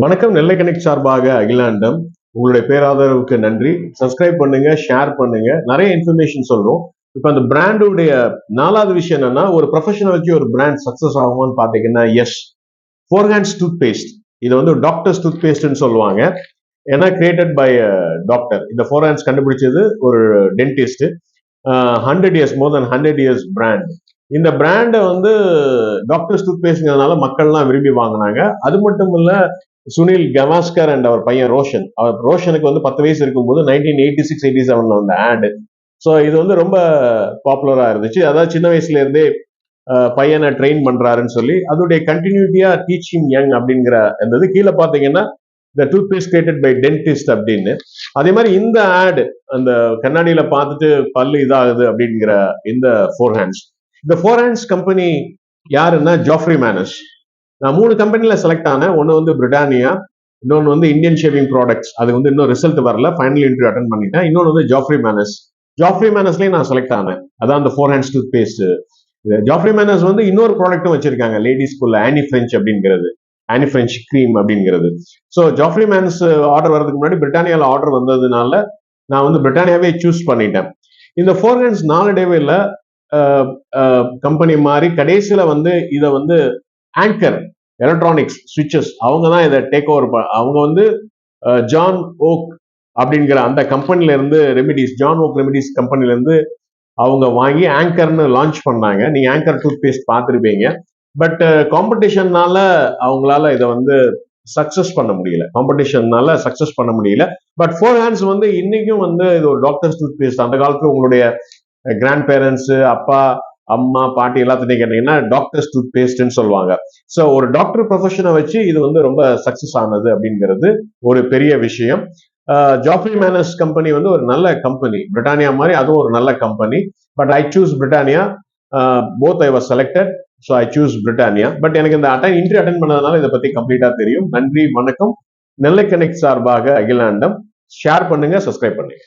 வணக்கம். நெல்லை கனெக்ட் சார்பாக அகிலாண்டம். உங்களுடைய பேராதரவுக்கு நன்றி. சப்ஸ்கிரைப் பண்ணுங்க, ஷேர் பண்ணுங்க. நிறைய இன்ஃபர்மேஷன் சொல்றோம். இப்ப அந்த பிராண்டுடைய 4வது விஷயம் என்னன்னா, ஒரு ப்ரொஃபஷனல் வச்சு ஒரு பிராண்ட் சக்சஸ் ஆகுமான்னு பாத்தீங்கன்னா, yes. Forhans toothpaste, இது வந்து டாக்டர்ஸ் டூத் பேஸ்ட்னு சொல்லுவாங்க. ஏன்னா கிரியேட்டட் பை டாக்டர். இந்த ஃபோர் ஹேண்ட்ஸ் கண்டுபிடிச்சது ஒரு dentist. 100 years, more than 100 years brand. இந்த பிராண்டை வந்து டாக்டர்ஸ் டூத் பேஸ்ட்ங்கிறதுனால மக்கள்லாம் விரும்பி வாங்கினாங்க. அது மட்டும் இல்ல, சுனில் கவாஸ்கர் அண்ட் அவர் பையன் ரோஷன். ரோஷனுக்கு வந்து 10 வயசு இருக்கும்போது 1986-87 வந்த ஆடு. ஸோ இது வந்து ரொம்ப பாப்புலரா இருந்துச்சு. அதாவது சின்ன வயசுல இருந்தே பையனை ட்ரெயின் பண்றாருன்னு சொல்லி அதோடைய கண்டினியூட்டியா டீச்சிங் யங் அப்படிங்கிற இருந்தது. கீழே பாத்தீங்கன்னா இந்த toothpaste created by dentist அப்படின்னு. அதே மாதிரி இந்த ஆடு அந்த கண்ணாடியில பார்த்துட்டு பல்லு இதாகுது அப்படிங்கிற இந்த ஃபோர் ஹேண்ட்ஸ். இந்த ஃபோர் ஹேண்ட்ஸ் கம்பெனி யாருன்னா ஜாஃப்ரி மேனஸ். நான் 3 கம்பெனில செலக்ட் ஆனேன். ஒன்று வந்து பிரிட்டானியா, இன்னொன்று வந்து இந்தியன் ஷேவிங் ப்ராடக்ட்ஸ். அது வந்து இன்னும் ரிசல்ட் வரல, ஃபைனல் இன்டர்வியூ அட்டன் பண்ணிட்டேன். இன்னொன்று வந்து ஜாஃப்ரி மேனஸ். ஜாஃப்ரி மேனஸ்லயும் நான் செலக்ட் ஆனேன். அதான் அந்த Forhans toothpaste. Geoffrey Manners வந்து இன்னொரு ப்ராடக்ட்டும் வச்சிருக்காங்க லேடிஸ்குள்ள, ஆனி பிரெஞ்ச் அப்படிங்கிறது, ஆனி பிரெஞ்ச் கிரீம் அப்படிங்கிறது. ஸோ ஜாஃப்ரி மேனஸ் ஆர்டர் வரதுக்கு முன்னாடி பிரிட்டானியால ஆர்டர் வந்ததுனால நான் வந்து பிரிட்டானியாவே சூஸ் பண்ணிட்டேன். இந்த ஃபோர் ஹேண்ட்ஸ் நாளடைவில் கம்பெனி மாதிரி கடைசியில வந்து இதை வந்து ஆங்கர் எலக்ட்ரானிக்ஸ் சுவிட்சஸ் அவங்க தான் இதை டேக் ஓவர். அவங்க வந்து ஜான் ஓக் அப்படிங்கிற அந்த கம்பெனில இருந்து ரெமிடிஸ், ஜான் ஓக் ரெமிடிஸ் கம்பெனில இருந்து அவங்க வாங்கி ஆங்கர்னு லான்ச் பண்ணாங்க. நீங்க ஆங்கர் டூத் பேஸ்ட் பார்த்துருப்பீங்க. பட் காம்படிஷன்னால அவங்களால இதை வந்து சக்சஸ் பண்ண முடியல. காம்படிஷன்னால சக்சஸ் பண்ண முடியல. பட் ஃபோர் ஹேண்ட்ஸ் வந்து இன்னைக்கும் வந்து இது ஒரு டாக்டர்ஸ் டூத் பேஸ்ட். அந்த காலத்துல உங்களுடைய கிராண்ட் பேரண்ட்ஸ், அப்பா, அம்மா, பாட்டி எல்லாத்தையும் கேட்டீங்கன்னா டாக்டர்ஸ் டூத் பேஸ்ட்னு சொல்லுவாங்க. ஸோ ஒரு டாக்டர் ப்ரொஃபஷனை வச்சு இது வந்து ரொம்ப சக்சஸ் ஆனது அப்படிங்கிறது ஒரு பெரிய விஷயம். ஜாஃப்ரி மேனஸ் கம்பெனி வந்து ஒரு நல்ல கம்பெனி. பிரிட்டானியா மாதிரி அதுவும் ஒரு நல்ல company. But I choose Britannia. Both I was selected, so I choose Britannia. But எனக்கு இந்த இன்டர்வியூ அட்டன் பண்ணதுனால இதை பத்தி கம்ப்ளீட்டா தெரியும். நன்றி, வணக்கம். நெல்லை கனெக்ட் சார்பாக அகிலாண்டம். ஷேர் பண்ணுங்க, சப்ஸ்கிரைப் பண்ணுங்க.